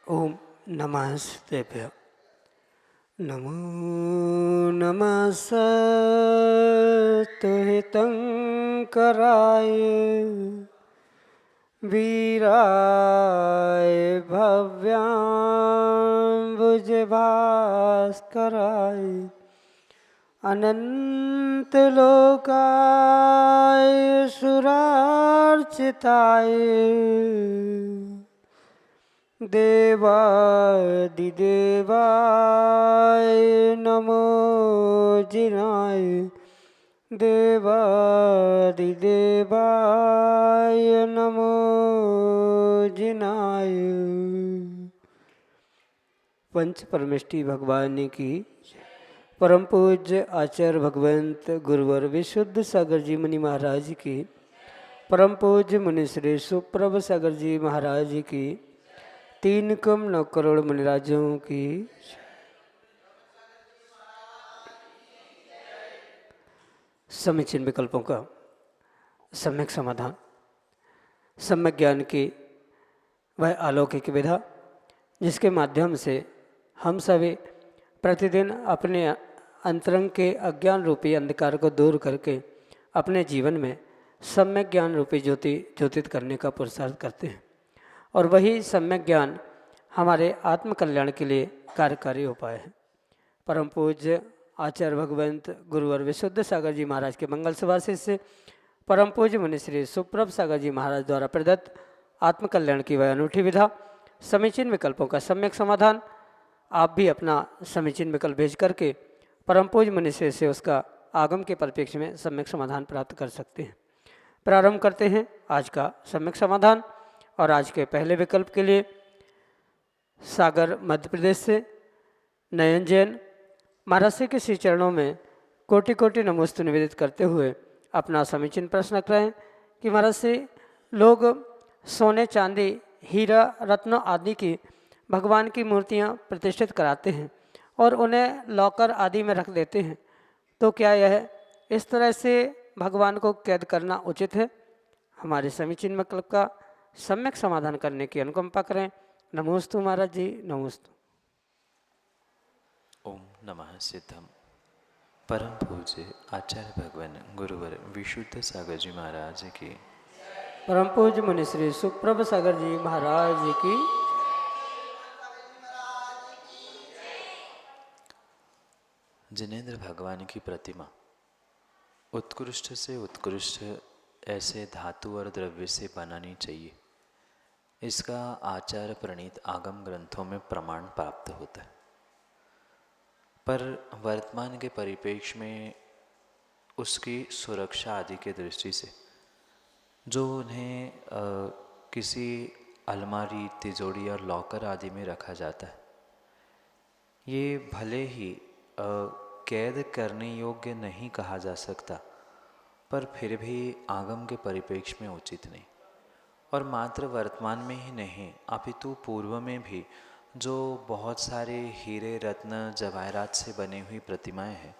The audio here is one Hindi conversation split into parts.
ओम नमः शिवाय। नमो नमः सत्तुहितंकराय वीराय भव्याम्बुजभास्कराय अनंतलोकाय सुरार्चिताय देवादिदेवाय नमो जिनाय देवादिदेवाय नमो जिनाय। पंच परमेष्टि भगवान की परम पूज्य आचार्य भगवंत गुरुवर विशुद्ध सागर जी मुनि महाराज की, परम पूज्य मुनि श्री सुप्रभ सागर जी महाराज की, 3 करोड़ मुनिराजों की। समीचीन विकल्पों का सम्यक समाधान, सम्यक ज्ञान की वह अलौकिक विधा जिसके माध्यम से हम सभी प्रतिदिन अपने अंतरंग के अज्ञान रूपी अंधकार को दूर करके अपने जीवन में सम्यक ज्ञान रूपी ज्योति ज्योतित करने का पुरुषार्थ करते हैं और वही सम्यक ज्ञान हमारे आत्मकल्याण के लिए कार्यकारी उपाय है। परम पूज्य आचार्य भगवंत गुरुवर विशुद्ध सागर जी महाराज के मंगल सभा से परम पूज्य मुनि श्री सुप्रभ सागर जी महाराज द्वारा प्रदत्त आत्मकल्याण की वह अनूठी विधा समीचीन विकल्पों का सम्यक समाधान। आप भी अपना समीचीन विकल्प भेज करके परम पूज्य मुनि से उसका आगम के परिप्रेक्ष्य में सम्यक समाधान प्राप्त कर सकते हैं। प्रारंभ करते हैं आज का सम्यक समाधान और आज के पहले विकल्प के लिए सागर मध्य प्रदेश से नयन जैन महाराज श्री के श्री चरणों में कोटि कोटि नमोस्तु निवेदित करते हुए अपना समीचीन प्रश्न रख रहे हैं कि महाराज श्री लोग सोने चांदी हीरा रत्न आदि की भगवान की मूर्तियां प्रतिष्ठित कराते हैं और उन्हें लॉकर आदि में रख देते हैं, तो क्या यह इस तरह से भगवान को कैद करना उचित है? हमारे समीचीन विकल्प का सम्यक समाधान करने की अनुकंपा करें। नमोस्तु महाराज जी, नमोस्तु। ओम नमः सिद्धम। परम पूज्य आचार्य भगवान गुरुवर विशुद्ध सागर जी महाराज की, परम पूज्य मुनि श्री सुप्रभ सागर जी महाराज की। जिनेंद्र भगवान की प्रतिमा उत्कृष्ट से उत्कृष्ट ऐसे धातु और द्रव्य से बनानी चाहिए, इसका आचार प्रणीत आगम ग्रंथों में प्रमाण प्राप्त होता है। पर वर्तमान के परिप्रेक्ष्य में उसकी सुरक्षा आदि के दृष्टि से जो उन्हें किसी अलमारी, तिजोरी और लॉकर आदि में रखा जाता है, ये भले ही कैद करने योग्य नहीं कहा जा सकता, पर फिर भी आगम के परिप्रेक्ष्य में उचित नहीं। और मात्र वर्तमान में ही नहीं अपितु पूर्व में भी जो बहुत सारे हीरे रत्न जवाहरात से बनी हुई प्रतिमाएं हैं,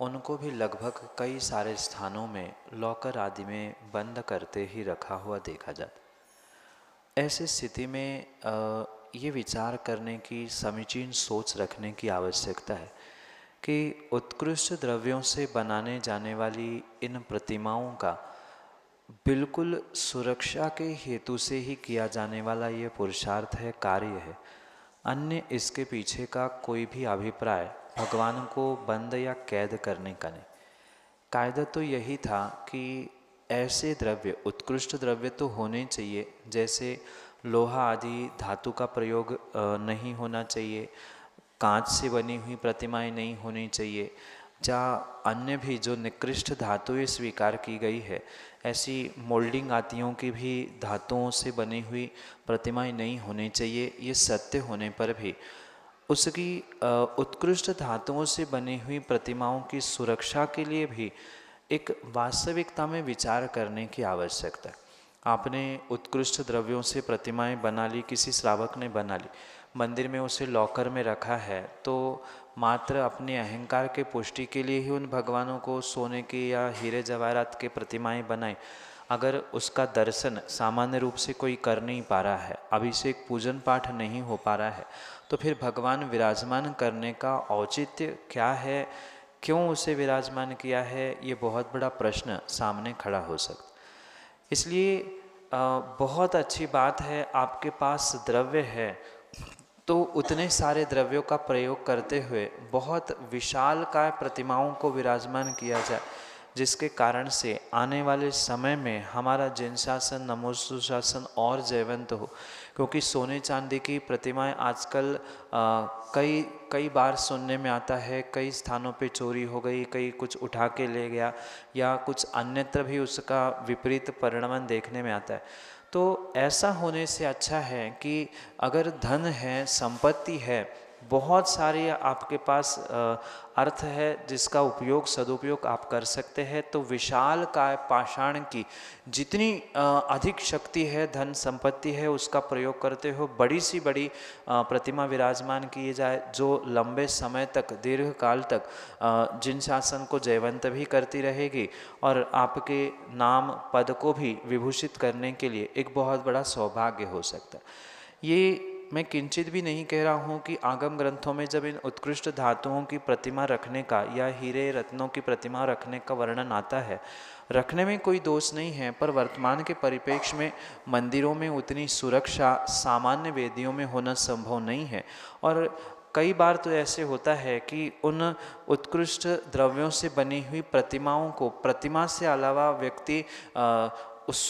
उनको भी लगभग कई सारे स्थानों में लॉकर आदि में बंद करते ही रखा हुआ देखा जाता। ऐसी स्थिति में ये विचार करने की समीचीन सोच रखने की आवश्यकता है कि उत्कृष्ट द्रव्यों से बनाने जाने वाली इन प्रतिमाओं का बिल्कुल सुरक्षा के हेतु से ही किया जाने वाला ये पुरुषार्थ है, कार्य है। अन्य इसके पीछे का कोई भी अभिप्राय भगवान को बंद या कैद करने का नहीं। कायदा तो यही था कि ऐसे द्रव्य, उत्कृष्ट द्रव्य तो होने चाहिए, जैसे लोहा आदि धातु का प्रयोग नहीं होना चाहिए, कांच से बनी हुई प्रतिमाएं नहीं होनी चाहिए, या अन्य भी जो निकृष्ट धातुएं स्वीकार की गई है, ऐसी मोल्डिंग आदियों की भी धातुओं से बनी हुई प्रतिमाएं नहीं होनी चाहिए। ये सत्य होने पर भी उसकी उत्कृष्ट धातुओं से बनी हुई प्रतिमाओं की सुरक्षा के लिए भी एक वास्तविकता में विचार करने की आवश्यकता है। आपने उत्कृष्ट द्रव्यों से प्रतिमाएं बना ली, किसी श्रावक ने बना ली, मंदिर में उसे लॉकर में रखा है, तो मात्र अपने अहंकार के पुष्टि के लिए ही उन भगवानों को सोने की या हीरे जवाहरात के प्रतिमाएं बनाएं। अगर उसका दर्शन सामान्य रूप से कोई कर नहीं पा रहा है, अभिषेक पूजन पाठ नहीं हो पा रहा है, तो फिर भगवान विराजमान करने का औचित्य क्या है, क्यों उसे विराजमान किया है, ये बहुत बड़ा प्रश्न सामने खड़ा हो सकता। इसलिए बहुत अच्छी बात है, आपके पास द्रव्य है तो उतने सारे द्रव्यों का प्रयोग करते हुए बहुत विशालकाय प्रतिमाओं को विराजमान किया जाए, जिसके कारण से आने वाले समय में हमारा जिन शासन नमोस्तु शासन और जयवंत हो। क्योंकि सोने चांदी की प्रतिमाएं आजकल कई बार सुनने में आता है, कई स्थानों पे चोरी हो गई, कई कुछ उठा के ले गया, या कुछ अन्यत्र भी उसका विपरीत परिणमन देखने में आता है। तो ऐसा होने से अच्छा है कि अगर धन है, संपत्ति है, बहुत सारी आपके पास अर्थ है जिसका उपयोग सदुपयोग आप कर सकते हैं, तो विशाल काय पाषाण की जितनी अधिक शक्ति है, धन संपत्ति है, उसका प्रयोग करते हो बड़ी सी बड़ी प्रतिमा विराजमान की जाए, जो लंबे समय तक, दीर्घ काल तक जिन शासन को जयवंत भी करती रहेगी और आपके नाम पद को भी विभूषित करने के लिए एक बहुत बड़ा सौभाग्य हो सकता है। ये मैं किंचित भी नहीं कह रहा हूँ कि आगम ग्रंथों में जब इन उत्कृष्ट धातुओं की प्रतिमा रखने का या हीरे रत्नों की प्रतिमा रखने का वर्णन आता है, रखने में कोई दोष नहीं है, पर वर्तमान के परिप्रेक्ष्य में मंदिरों में उतनी सुरक्षा सामान्य वेदियों में होना संभव नहीं है। और कई बार तो ऐसे होता है कि उन उत्कृष्ट द्रव्यों से बनी हुई प्रतिमाओं को प्रतिमा से अलावा व्यक्ति उस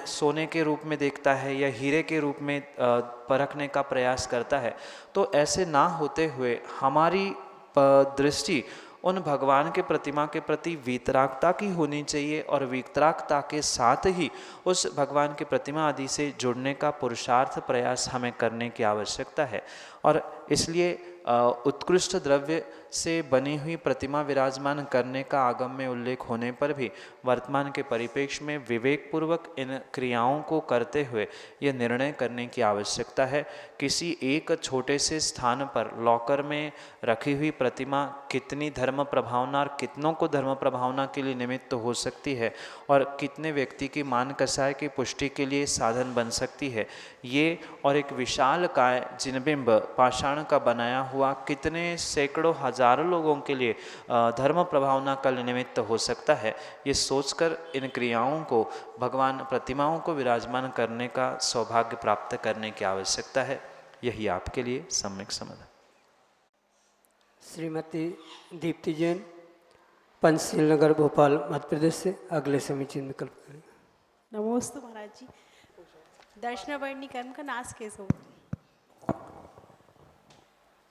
सोने के रूप में देखता है या हीरे के रूप में परखने का प्रयास करता है। तो ऐसे ना होते हुए हमारी दृष्टि उन भगवान के प्रतिमा के प्रति वीतरागता की होनी चाहिए, और वीतरागता के साथ ही उस भगवान के प्रतिमा आदि से जुड़ने का पुरुषार्थ प्रयास हमें करने की आवश्यकता है। और इसलिए उत्कृष्ट द्रव्य से बनी हुई प्रतिमा विराजमान करने का आगम में उल्लेख होने पर भी वर्तमान के परिप्रेक्ष्य में विवेकपूर्वक इन क्रियाओं को करते हुए यह निर्णय करने की आवश्यकता है, किसी एक छोटे से स्थान पर लॉकर में रखी हुई प्रतिमा कितनी धर्म प्रभावना और कितनों को धर्म प्रभावना के लिए निमित्त हो सकती है, और कितने व्यक्ति की मान कसाय की पुष्टि के लिए साधन बन सकती है, ये और एक विशाल काय जिनबिंब पाषाण का बनाया हुआ कितने सैकड़ों हजारों लोगों के लिए धर्म प्रभावना का निमित्त हो सकता है, ये सोचकर इन क्रियाओं को भगवान प्रतिमाओं को विराजमान करने का सौभाग्य प्राप्त करने की आवश्यकता है। यही आपके लिए सम्यक समाधान। श्रीमती दीप्ति जैन, पंचशील नगर, भोपाल, मध्य प्रदेश से अगले समीचीन विकल्प करें। नमोस्तु महाराज जी। दर्शनावर्णी कर्म का नाश कैसे हो?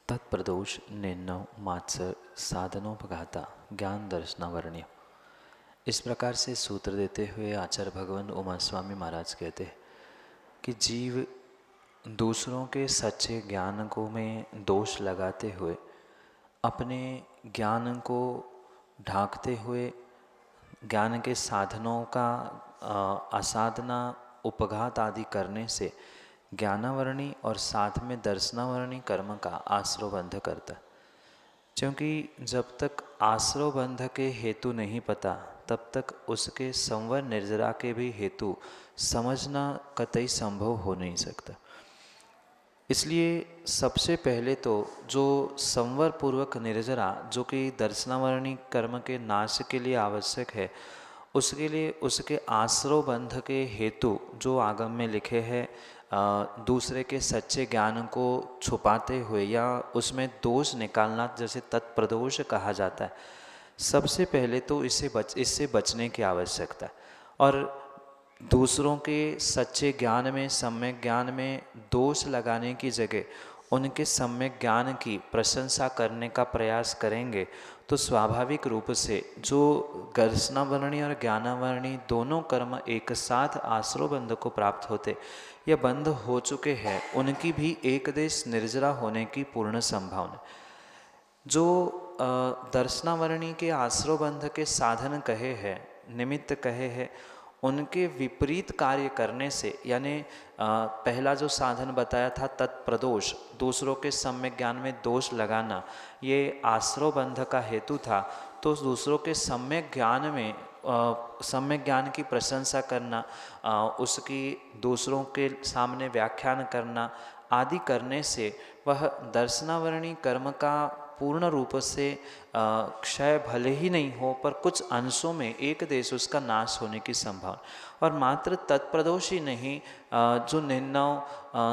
तत्प्रदोष निन्नव मात्सर साधनोपघाता ज्ञान दर्शनावर्ण्य। इस प्रकार से सूत्र देते हुए आचार्य भगवान उमा स्वामी महाराज कहते हैं कि जीव दूसरों के सच्चे ज्ञान को में दोष लगाते हुए, अपने ज्ञान को ढांकते हुए, ज्ञान के साधनों का असाधना उपघात आदि करने से ज्ञानावरणी और साथ में दर्शनावरणी कर्म का आश्रवबंध करता। क्योंकि जब तक आश्रवबंध के हेतु नहीं पता, तब तक उसके संवर निर्जरा के भी हेतु समझना कतई संभव हो नहीं सकता। इसलिए सबसे पहले तो जो संवर पूर्वक निर्जरा, जो कि दर्शनावरणी कर्म के नाश के लिए आवश्यक है, उसके लिए उसके आश्रवबंध के हेतु जो आगम में लिखे हैं, दूसरे के सच्चे ज्ञान को छुपाते हुए या उसमें दोष निकालना, जैसे तत्प्रदोष कहा जाता है, सबसे पहले तो इससे बचने की आवश्यकता है। और दूसरों के सच्चे ज्ञान में, सम्यक ज्ञान में दोष लगाने की जगह उनके सम्यक ज्ञान की प्रशंसा करने का प्रयास करेंगे तो स्वाभाविक रूप से जो दर्शनावरणी और ज्ञानावरणी दोनों कर्म एक साथ आश्रयबंध को प्राप्त होते या बंध हो चुके हैं, उनकी भी एक देश निर्जरा होने की पूर्ण संभावना। जो दर्शनावरणी के आश्रयबंध के साधन कहे हैं, निमित्त कहे हैं, उनके विपरीत कार्य करने से, यानी पहला जो साधन बताया था तत्प्रदोष, दूसरों के सम्यक ज्ञान में दोष लगाना, ये आश्रयबंध का हेतु था। तो दूसरों के सम्यक ज्ञान में सम्यक ज्ञान की प्रशंसा करना, उसकी दूसरों के सामने व्याख्यान करना आदि करने से वह दर्शनावरणी कर्म का पूर्ण रूप से क्षय भले ही नहीं हो, पर कुछ अंशों में एक देश उसका नाश होने की संभावना। और मात्र तत्प्रदोष ही नहीं, जो निन्नव,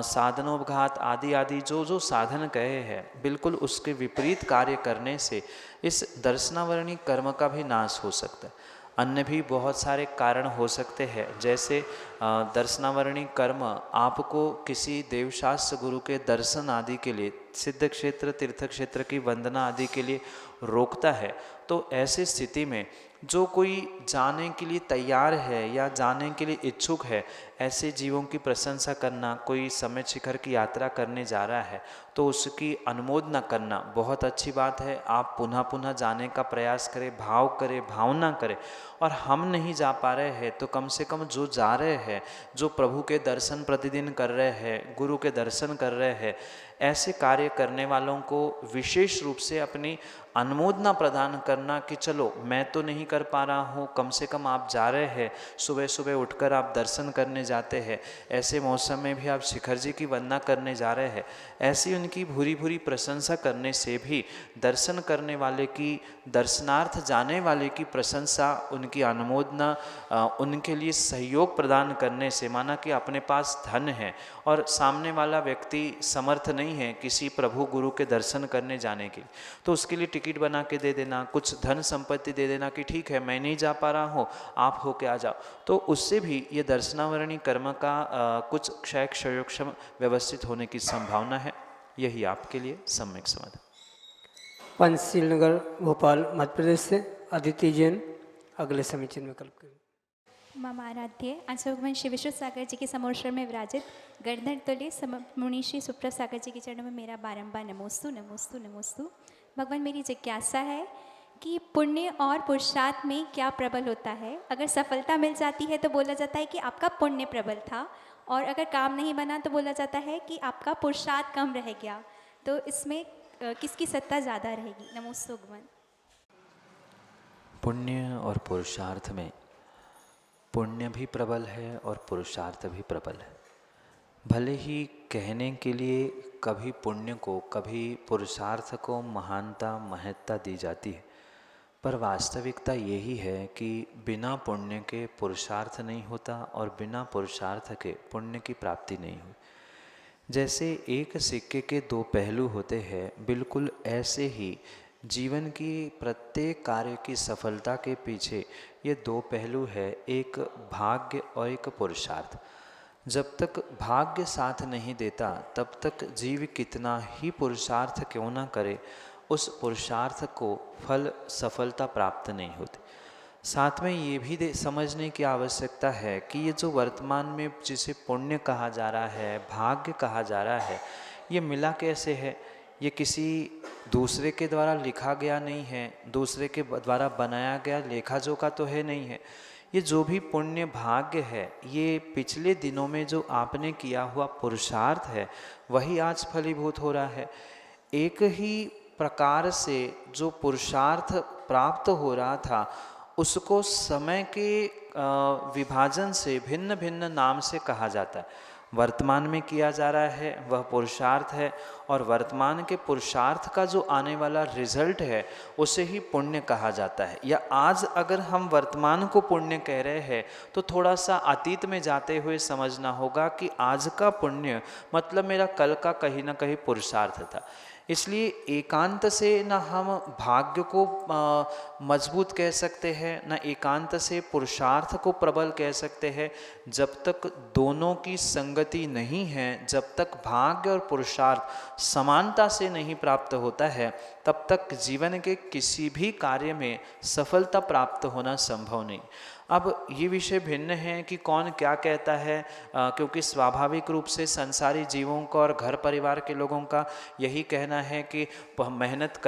साधनोपघात आदि आदि जो जो साधन कहे हैं, बिल्कुल उसके विपरीत कार्य करने से इस दर्शनावरणी कर्म का भी नाश हो सकता है। अन्य भी बहुत सारे कारण हो सकते हैं, जैसे दर्शनावरणी कर्म आपको किसी देवशास्त्र गुरु के दर्शन आदि के लिए, सिद्ध क्षेत्र तीर्थ क्षेत्र की वंदना आदि के लिए रोकता है। तो ऐसी स्थिति में जो कोई जाने के लिए तैयार है या जाने के लिए इच्छुक है, ऐसे जीवों की प्रशंसा करना, कोई समय शिखर की यात्रा करने जा रहा है तो उसकी अनुमोदना करना बहुत अच्छी बात है। आप पुनः पुनः जाने का प्रयास करें, भाव करें, भावना करें। और हम नहीं जा पा रहे हैं तो कम से कम जो जा रहे हैं, जो प्रभु के दर्शन प्रतिदिन कर रहे हैं, गुरु के दर्शन कर रहे हैं, ऐसे कार्य करने वालों को विशेष रूप से अपनी अनुमोदना प्रदान करना कि चलो मैं तो नहीं कर पा रहा हूँ, कम से कम आप जा रहे हैं, सुबह सुबह उठकर आप दर्शन करने जाते हैं, ऐसे मौसम में भी आप शिखर जी की वंदना करने जा रहे हैं, ऐसी उनकी भूरी भूरी प्रशंसा करने से भी दर्शन करने वाले की, दर्शनार्थ जाने वाले की प्रशंसा, उनकी अनुमोदना, उनके लिए सहयोग प्रदान करने से, माना कि अपने पास धन है और सामने वाला व्यक्ति समर्थ नहीं है किसी प्रभु गुरु के दर्शन करने जाने के लिए, तो उसके लिए टिकट बना के दे देना, कुछ धन संपत्ति दे देना कि ठीक है मैं नहीं जा पा रहा हूँ, आप होके आ जाओ, तो उससे भी ये दर्शनावरणी कर्म का कुछ क्षय क्षयोक्षम व्यवस्थित होने की संभावना है। यही आपके लिए सम्यक समाधान। पंचशील नगर भोपाल मध्य प्रदेश से अदिति जैन अगले समीचीन विकल्प के। मम आराध्य आचार्य श्री विश्व सागर जी के समोश्वर में विराजित गर्दन तुल्य मुनि श्री सुप्रभ सागर जी के चरणों में मेरा बारंबार नमोस्तु नमोस्तु नमोस्तु। भगवान, मेरी जिज्ञासा है कि पुण्य और पुरुषार्थ में क्या प्रबल होता है? अगर सफलता मिल जाती है तो बोला जाता है कि आपका पुण्य प्रबल था, और अगर काम नहीं बना तो बोला जाता है कि आपका पुरुषार्थ कम रह गया। तो इसमें किसकी सत्ता ज़्यादा रहेगी? नमोस्तु भगवान। पुण्य और पुरुषार्थ में पुण्य भी प्रबल है और पुरुषार्थ भी प्रबल है। भले ही कहने के लिए कभी पुण्य को कभी पुरुषार्थ को महानता महत्ता दी जाती है, पर वास्तविकता यही है कि बिना पुण्य के पुरुषार्थ नहीं होता और बिना पुरुषार्थ के पुण्य की प्राप्ति नहीं हुई। जैसे एक सिक्के के दो पहलू होते हैं, बिल्कुल ऐसे ही जीवन की प्रत्येक कार्य की सफलता के पीछे ये दो पहलू है, एक भाग्य और एक पुरुषार्थ। जब तक भाग्य साथ नहीं देता तब तक जीव कितना ही पुरुषार्थ क्यों ना करे, उस पुरुषार्थ को फल सफलता प्राप्त नहीं होती। साथ में ये भी समझने की आवश्यकता है कि ये जो वर्तमान में जिसे पुण्य कहा जा रहा है, भाग्य कहा जा रहा है, ये मिला कैसे है? ये किसी दूसरे के द्वारा लिखा गया नहीं है, दूसरे के द्वारा बनाया गया लेखा जोखा तो है नहीं है। ये जो भी पुण्य भाग्य है, ये पिछले दिनों में जो आपने किया हुआ पुरुषार्थ है, वही आज फलीभूत हो रहा है। एक ही प्रकार से जो पुरुषार्थ प्राप्त हो रहा था, उसको समय के विभाजन से भिन्न भिन्न नाम से कहा जाता है। वर्तमान में किया जा रहा है वह पुरुषार्थ है, और वर्तमान के पुरुषार्थ का जो आने वाला रिजल्ट है उसे ही पुण्य कहा जाता है। या आज अगर हम वर्तमान को पुण्य कह रहे हैं तो थोड़ा सा अतीत में जाते हुए समझना होगा कि आज का पुण्य मतलब मेरा कल का कहीं ना कहीं पुरुषार्थ था। इसलिए एकांत से न हम भाग्य को मजबूत कह सकते हैं, न एकांत से पुरुषार्थ को प्रबल कह सकते हैं। जब तक दोनों की संगति नहीं है, जब तक भाग्य और पुरुषार्थ समानता से नहीं प्राप्त होता है, तब तक जीवन के किसी भी कार्य में सफलता प्राप्त होना संभव नहीं। अब ये विषय भिन्न है कि कौन क्या कहता है, क्योंकि स्वाभाविक रूप से संसारी जीवों का और घर परिवार के लोगों का यही कहना है कि मेहनत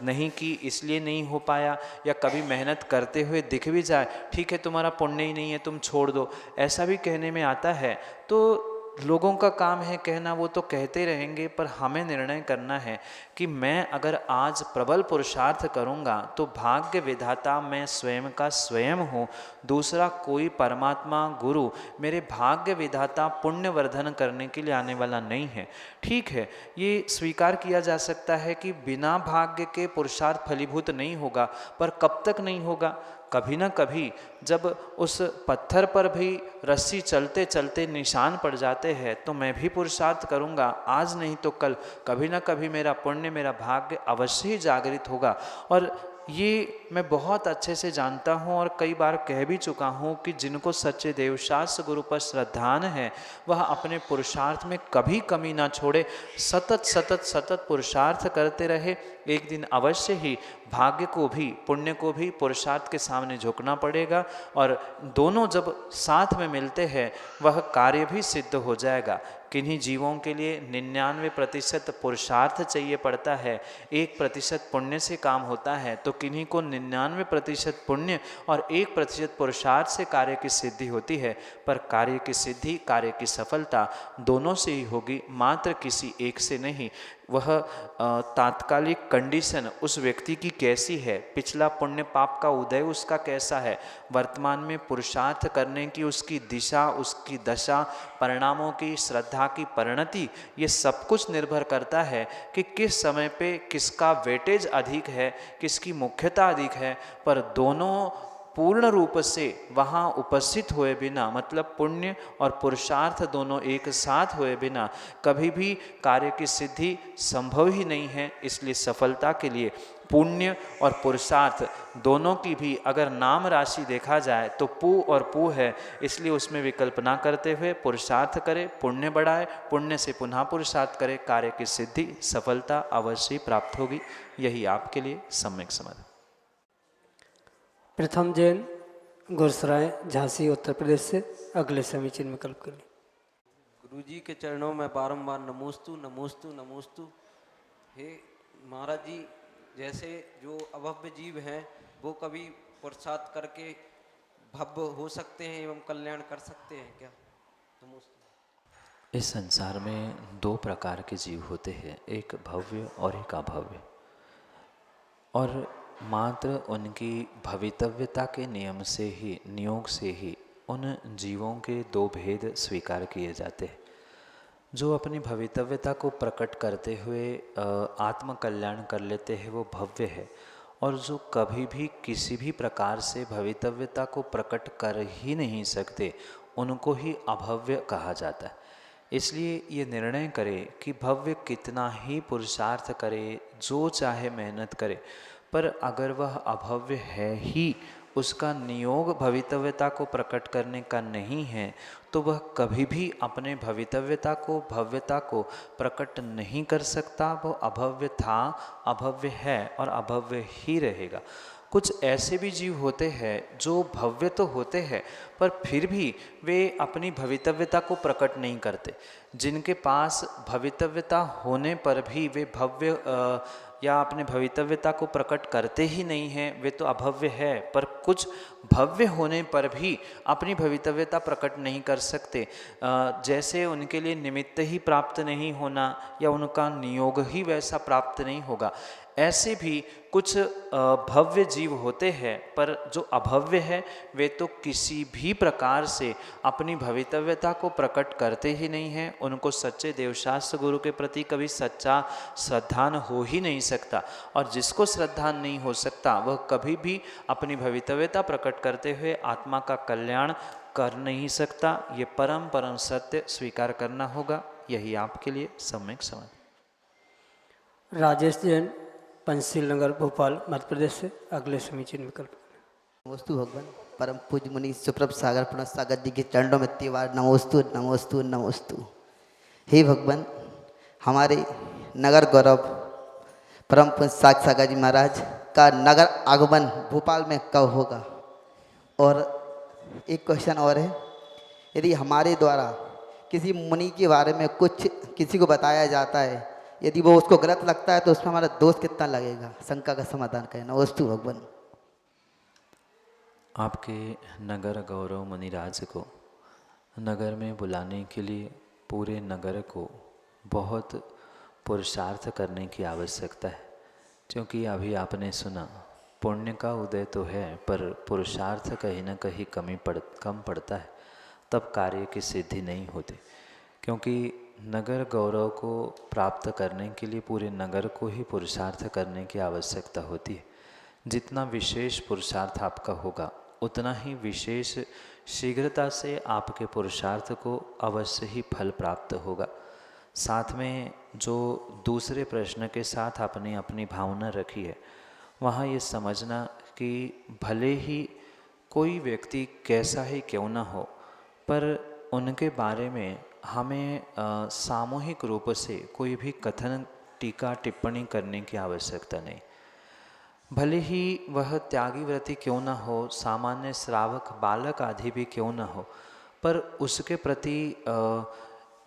नहीं की इसलिए नहीं हो पाया, या कभी मेहनत करते हुए दिख भी जाए, ठीक है तुम्हारा पुण्य ही नहीं है तुम छोड़ दो, ऐसा भी कहने में आता है। तो लोगों का काम है कहना, वो तो कहते रहेंगे, पर हमें निर्णय करना है कि मैं अगर आज प्रबल पुरुषार्थ करूंगा तो भाग्य विधाता मैं स्वयं का स्वयं हूँ, दूसरा कोई परमात्मा गुरु मेरे भाग्य विधाता पुण्य वर्धन करने के लिए आने वाला नहीं है। ठीक है, ये स्वीकार किया जा सकता है कि बिना भाग्य के पुरुषार्थ फलीभूत नहीं होगा, पर कब तक नहीं होगा? कभी ना कभी जब उस पत्थर पर भी रस्सी चलते चलते निशान पड़ जाते हैं, तो मैं भी पुरुषार्थ करूँगा, आज नहीं तो कल कभी ना कभी मेरा पुण्य मेरा भाग्य अवश्य ही जागृत होगा। और ये मैं बहुत अच्छे से जानता हूँ और कई बार कह भी चुका हूँ कि जिनको सच्चे देवशास्त्र गुरु पर श्रद्धान है, वह अपने पुरुषार्थ में कभी कमी ना छोड़े, सतत सतत सतत पुरुषार्थ करते रहे। एक दिन अवश्य ही भाग्य को भी पुण्य को भी पुरुषार्थ के सामने झुकना पड़ेगा, और दोनों जब साथ में मिलते हैं वह कार्य भी सिद्ध हो जाएगा। किन्हीं जीवों के लिए 99% पुरुषार्थ चाहिए पड़ता है, 1% पुण्य से काम होता है, तो किन्हीं को 99% पुण्य और 1% पुरुषार्थ से कार्य की सिद्धि होती है। पर कार्य की सिद्धि, कार्य की सफलता दोनों से ही होगी, मात्र किसी एक से नहीं। वह तात्कालिक कंडीशन उस व्यक्ति की कैसी है, पिछला पुण्य पाप का उदय उसका कैसा है, वर्तमान में पुरुषार्थ करने की उसकी दिशा, उसकी दशा, परिणामों की, श्रद्धा की परिणति, ये सब कुछ निर्भर करता है कि किस समय पे किसका वेटेज अधिक है, किसकी मुख्यता अधिक है। पर दोनों पूर्ण रूप से वहाँ उपस्थित हुए बिना, मतलब पुण्य और पुरुषार्थ दोनों एक साथ हुए बिना कभी भी कार्य की सिद्धि संभव ही नहीं है। इसलिए सफलता के लिए पुण्य और पुरुषार्थ दोनों की भी अगर नाम राशि देखा जाए तो पू और पू है, इसलिए उसमें विकल्प ना करते हुए पुरुषार्थ करे, पुण्य बढ़ाए, पुण्य से पुनः पुरुषार्थ करे, कार्य की सिद्धि सफलता अवश्य प्राप्त होगी। यही आपके लिए सम्यक समाधान। प्रथम जैन गुरसराय झांसी उत्तर प्रदेश से अगले समीचीन विकल्प के लिए। गुरु जी के चरणों में बारंबार नमोस्तु नमोस्तु नमोस्तु। हे महाराज जी, जैसे जो अभव्य जीव हैं वो कभी पुरुषार्थ करके भव्य हो सकते हैं एवं कल्याण कर सकते हैं क्या? नमोस्तु। इस संसार में दो प्रकार के जीव होते हैं, एक भव्य और एक अभव्य, और मात्र उनकी भवितव्यता के नियम से ही, नियोग से ही उन जीवों के दो भेद स्वीकार किए जाते हैं। जो अपनी भवितव्यता को प्रकट करते हुए आत्म कल्याण कर लेते हैं वो भव्य है, और जो कभी भी किसी भी प्रकार से भवितव्यता को प्रकट कर ही नहीं सकते उनको ही अभव्य कहा जाता है। इसलिए ये निर्णय करे कि भव्य कितना ही पुरुषार्थ करे, जो चाहे मेहनत करे, पर अगर वह अभव्य है ही, उसका नियोग भवितव्यता को प्रकट करने का नहीं है, तो वह कभी भी अपने भवितव्यता को, भव्यता को प्रकट नहीं कर सकता। वो अभव्य था, अभव्य है और अभव्य ही रहेगा। कुछ ऐसे भी जीव होते हैं जो भव्य तो होते हैं पर फिर भी वे अपनी भवितव्यता को प्रकट नहीं करते, जिनके पास भवितव्यता होने पर भी वे भव्य या अपने भवितव्यता को प्रकट करते ही नहीं हैं, वे तो अभव्य है। पर कुछ भव्य होने पर भी अपनी भवितव्यता प्रकट नहीं कर सकते, जैसे उनके लिए निमित्त ही प्राप्त नहीं होना या उनका नियोग ही वैसा प्राप्त नहीं होगा। ऐसे भी कुछ भव्य जीव होते हैं, पर जो अभव्य है वे तो किसी भी प्रकार से अपनी भवितव्यता को प्रकट करते ही नहीं हैं। उनको सच्चे देवशास्त्र गुरु के प्रति कभी सच्चा श्रद्धान हो ही नहीं सकता, और जिसको श्रद्धान नहीं हो सकता वह कभी भी अपनी भवितव्यता प्रकट करते हुए आत्मा का कल्याण कर नहीं सकता। ये परम सत्य स्वीकार करना होगा। यही आपके लिए सम्यक समझ। राजेश जैन, पंचशील नगर, भोपाल, मध्य प्रदेश से अगले समीचीन विकल्प। नमोस्तु भगवान परम पूज्य मुनि सुप्रभ सागर पुनः सागर जी के चरणों में त्योहार नमोस्तु नमोस्तु नमोस्तु। हे भगवान, हमारे नगर गौरव परम पूज्य सागर जी महाराज का नगर आगमन भोपाल में कब होगा? और एक क्वेश्चन और है, यदि हमारे द्वारा किसी मुनि के बारे में कुछ किसी को बताया जाता है, यदि वो उसको गलत लगता है तो उसमें हमारा दोष कितना लगेगा? शंका का समाधान करें। नमोस्तु भगवान। आपके नगर गौरव मुनिराज को नगर में बुलाने के लिए पूरे नगर को बहुत पुरुषार्थ करने की आवश्यकता है, क्योंकि अभी आपने सुना पुण्य का उदय तो है पर पुरुषार्थ कहीं ना कहीं कम पड़ता है, तब कार्य की सिद्धि नहीं होती। क्योंकि नगर गौरव को प्राप्त करने के लिए पूरे नगर को ही पुरुषार्थ करने की आवश्यकता होती है। जितना विशेष पुरुषार्थ आपका होगा उतना ही विशेष शीघ्रता से आपके पुरुषार्थ को अवश्य ही फल प्राप्त होगा। साथ में जो दूसरे प्रश्न के साथ आपने अपनी भावना रखी है, वहाँ ये समझना कि भले ही कोई व्यक्ति कैसा ही क्यों ना हो, पर उनके बारे में हमें सामूहिक रूप से कोई भी कथन टीका टिप्पणी करने की आवश्यकता नहीं। भले ही वह त्यागी व्रती क्यों न हो, सामान्य श्रावक बालक आदि भी क्यों न हो, पर उसके प्रति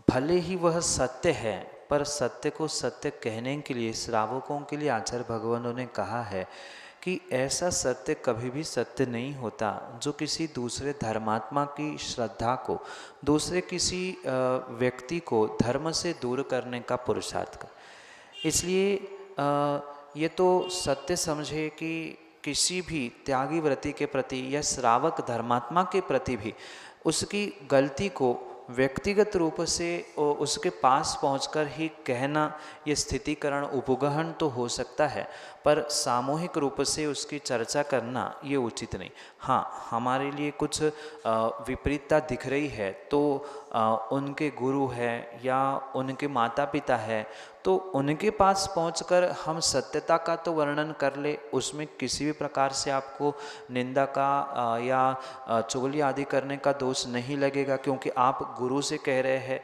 भले ही वह सत्य है, पर सत्य को सत्य कहने के लिए श्रावकों के लिए आचार्य भगवानों ने कहा है कि ऐसा सत्य कभी भी सत्य नहीं होता जो किसी दूसरे धर्मात्मा की श्रद्धा को, दूसरे किसी व्यक्ति को धर्म से दूर करने का पुरुषार्थ का। इसलिए ये तो सत्य समझे कि किसी भी त्यागी व्रति के प्रति या श्रावक धर्मात्मा के प्रति भी उसकी गलती को व्यक्तिगत रूप से उसके पास पहुंचकर ही कहना, ये स्थितिकरण उपगहन तो हो सकता है, पर सामूहिक रूप से उसकी चर्चा करना ये उचित नहीं। हाँ, हमारे लिए कुछ विपरीतता दिख रही है तो उनके गुरु है या उनके माता पिता है तो उनके पास पहुंचकर हम सत्यता का तो वर्णन कर ले, उसमें किसी भी प्रकार से आपको निंदा का या चुगली आदि करने का दोष नहीं लगेगा, क्योंकि आप गुरु से कह रहे हैं।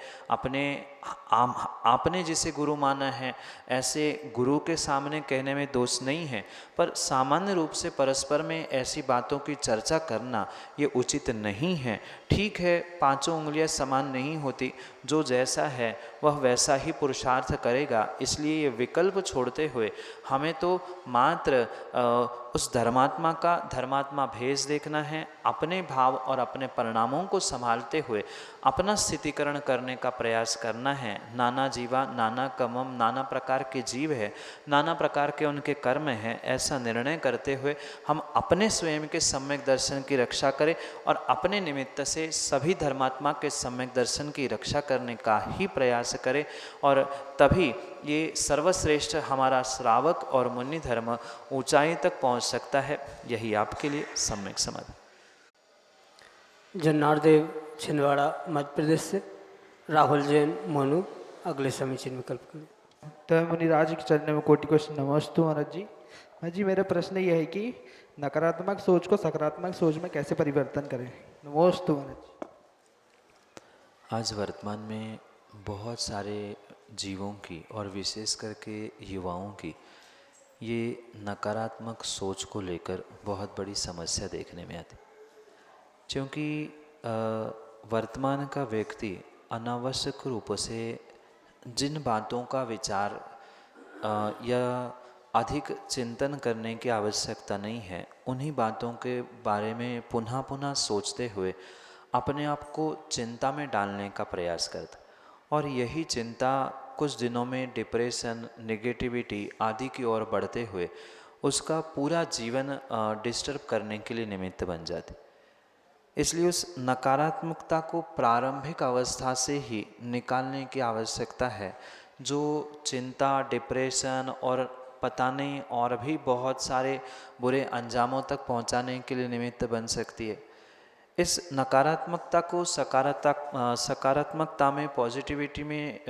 आपने जिसे गुरु माना है ऐसे गुरु के सामने कहने में दोष नहीं है, पर सामान्य रूप से परस्पर में ऐसी बातों की चर्चा करना ये उचित नहीं है। ठीक है, पांचों उंगलियां समान नहीं होती, जो जैसा है वह वैसा ही पुरुषार्थ करेगा। इसलिए ये विकल्प छोड़ते हुए हमें तो मात्र उस धर्मात्मा भेष देखना है, अपने भाव और अपने परिणामों को संभालते हुए अपना स्थितिकरण करने का प्रयास करना है। नाना जीवा नाना कमम, नाना प्रकार के जीव है, नाना प्रकार के उनके कर्म हैं, ऐसा निर्णय करते हुए हम अपने स्वयं के सम्यक दर्शन की रक्षा करें और अपने निमित्त से सभी धर्मात्मा के सम्यक दर्शन की रक्षा करने का ही प्रयास करें, और तभी ये सर्वश्रेष्ठ हमारा श्रावक और मुनि धर्म ऊंचाई तक पहुंच सकता है। यही आपके लिए सम्यक समाधान। जन्नारदेव, छिंदवाड़ा, मध्य प्रदेश से राहुल जैन, मोनू, अगले समीचीन विकल्प करें। तो मुनिराज के चरणों में कोटि कोटि नमोस्तु महाराज जी। महाराज जी, मेरा प्रश्न यह है कि नकारात्मक सोच को सकारात्मक सोच में कैसे परिवर्तन करें? नमोस्तु महाराज जी। आज वर्तमान में बहुत सारे जीवों की और विशेष करके युवाओं की ये नकारात्मक सोच को लेकर बहुत बड़ी समस्या देखने में आती, क्योंकि वर्तमान का व्यक्ति अनावश्यक रूप से जिन बातों का विचार या अधिक चिंतन करने की आवश्यकता नहीं है, उन्हीं बातों के बारे में पुनः पुनः सोचते हुए अपने आप को चिंता में डालने का प्रयास करता, और यही चिंता कुछ दिनों में डिप्रेशन, नेगेटिविटी आदि की ओर बढ़ते हुए उसका पूरा जीवन डिस्टर्ब करने के लिए निमित्त बन जाती। इसलिए उस नकारात्मकता को प्रारंभिक अवस्था से ही निकालने की आवश्यकता है, जो चिंता, डिप्रेशन और पता नहीं और भी बहुत सारे बुरे अंजामों तक पहुंचाने के लिए निमित्त बन सकती है। इस नकारात्मकता को सकारात्मकता में, पॉजिटिविटी में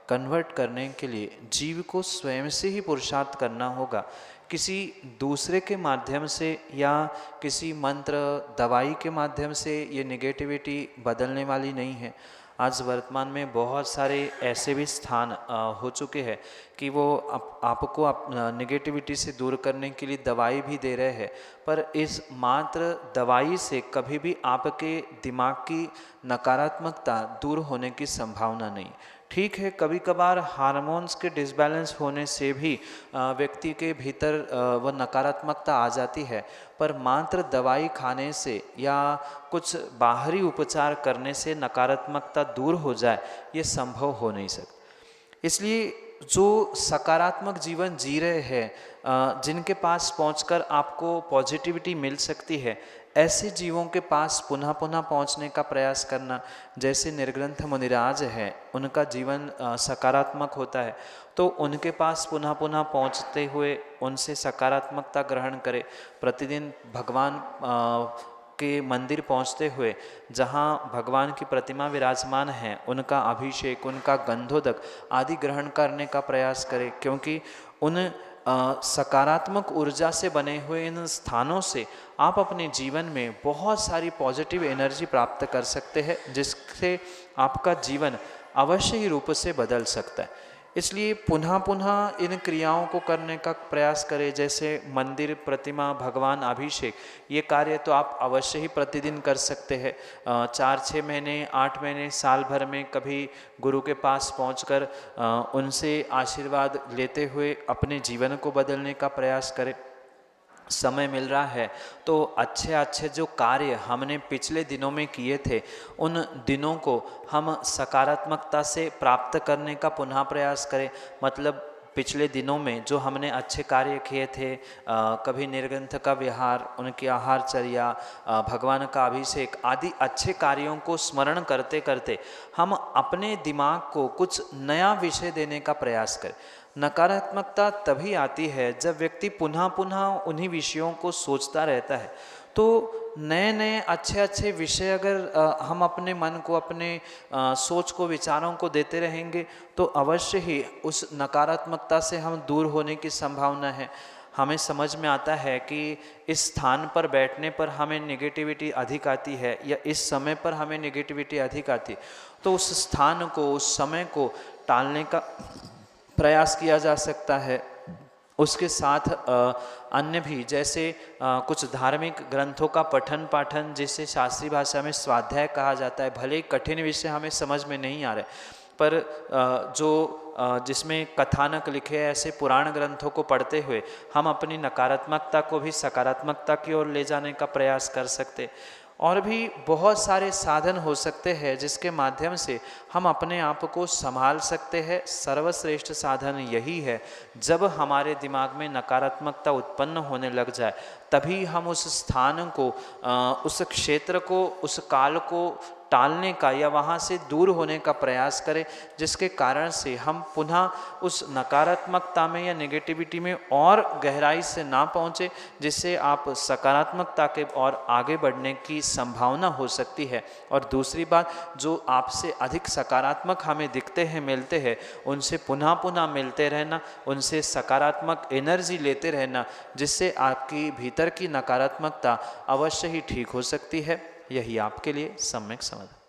कन्वर्ट करने के लिए जीव को स्वयं से ही पुरुषार्थ करना होगा। किसी दूसरे के माध्यम से या किसी मंत्र दवाई के माध्यम से ये नेगेटिविटी बदलने वाली नहीं है। आज वर्तमान में बहुत सारे ऐसे भी स्थान हो चुके हैं कि वो आपको नेगेटिविटी से दूर करने के लिए दवाई भी दे रहे हैं, पर इस मात्र दवाई से कभी भी आपके दिमाग की नकारात्मकता दूर होने की संभावना नहीं। ठीक है, कभी कभार हार्मोन्स के डिसबैलेंस होने से भी व्यक्ति के भीतर वह नकारात्मकता आ जाती है, पर मात्र दवाई खाने से या कुछ बाहरी उपचार करने से नकारात्मकता दूर हो जाए, ये संभव हो नहीं सकता। इसलिए जो सकारात्मक जीवन जी रहे हैं, जिनके पास पहुंचकर आपको पॉजिटिविटी मिल सकती है, ऐसे जीवों के पास पुनः पुनः पहुंचने का प्रयास करना। जैसे निर्ग्रंथ मुनिराज है, उनका जीवन सकारात्मक होता है, तो उनके पास पुनः पुनः पहुंचते हुए उनसे सकारात्मकता ग्रहण करें। प्रतिदिन भगवान के मंदिर पहुंचते हुए जहां भगवान की प्रतिमा विराजमान है, उनका अभिषेक, उनका गंधोदक आदि ग्रहण करने का प्रयास करें, क्योंकि उन सकारात्मक ऊर्जा से बने हुए इन स्थानों से आप अपने जीवन में बहुत सारी पॉजिटिव एनर्जी प्राप्त कर सकते हैं, जिससे आपका जीवन अवश्य ही रूप से बदल सकता है। इसलिए पुनः पुनः इन क्रियाओं को करने का प्रयास करें। जैसे मंदिर, प्रतिमा, भगवान, अभिषेक, ये कार्य तो आप अवश्य ही प्रतिदिन कर सकते हैं। 4-6 महीने, 8 महीने, साल भर में कभी गुरु के पास पहुंचकर उनसे आशीर्वाद लेते हुए अपने जीवन को बदलने का प्रयास करें। समय मिल रहा है तो अच्छे अच्छे जो कार्य हमने पिछले दिनों में किए थे, उन दिनों को हम सकारात्मकता से प्राप्त करने का पुनः प्रयास करें। मतलब पिछले दिनों में जो हमने अच्छे कार्य किए थे, कभी निर्ग्रंथ का विहार, उनकी आहारचर्या, भगवान का अभिषेक आदि अच्छे कार्यों को स्मरण करते करते हम अपने दिमाग को कुछ नया विषय देने का प्रयास करें। नकारात्मकता तभी आती है जब व्यक्ति पुनः पुनः उन्हीं विषयों को सोचता रहता है। तो नए नए अच्छे अच्छे विषय अगर हम अपने मन को, अपने सोच को, विचारों को देते रहेंगे तो अवश्य ही उस नकारात्मकता से हम दूर होने की संभावना है। हमें समझ में आता है कि इस स्थान पर बैठने पर हमें नेगेटिविटी अधिक आती है या इस समय पर हमें नेगेटिविटी अधिक आती है, तो उस स्थान को, उस समय को टालने का प्रयास किया जा सकता है। उसके साथ अन्य भी, जैसे कुछ धार्मिक ग्रंथों का पठन पाठन, जिसे शास्त्रीय भाषा में स्वाध्याय कहा जाता है। भले ही कठिन विषय हमें समझ में नहीं आ रहे, पर जिसमें कथानक लिखे हैं, ऐसे पुराण ग्रंथों को पढ़ते हुए हम अपनी नकारात्मकता को भी सकारात्मकता की ओर ले जाने का प्रयास कर सकते। और भी बहुत सारे साधन हो सकते हैं जिसके माध्यम से हम अपने आप को संभाल सकते हैं। सर्वश्रेष्ठ साधन यही है, जब हमारे दिमाग में नकारात्मकता उत्पन्न होने लग जाए तभी हम उस स्थान को, उस क्षेत्र को, उस काल को टालने का या वहाँ से दूर होने का प्रयास करें, जिसके कारण से हम पुनः उस नकारात्मकता में या नेगेटिविटी में और गहराई से ना पहुँचे, जिससे आप सकारात्मकता के और आगे बढ़ने की संभावना हो सकती है। और दूसरी बात, जो आपसे अधिक सकारात्मक हमें दिखते हैं, मिलते हैं, उनसे पुनः पुनः मिलते रहना, उनसे सकारात्मक एनर्जी लेते रहना, जिससे आपकी भीतर की नकारात्मकता अवश्य ही ठीक हो सकती है। यही आपके लिए सम्यक समाधान।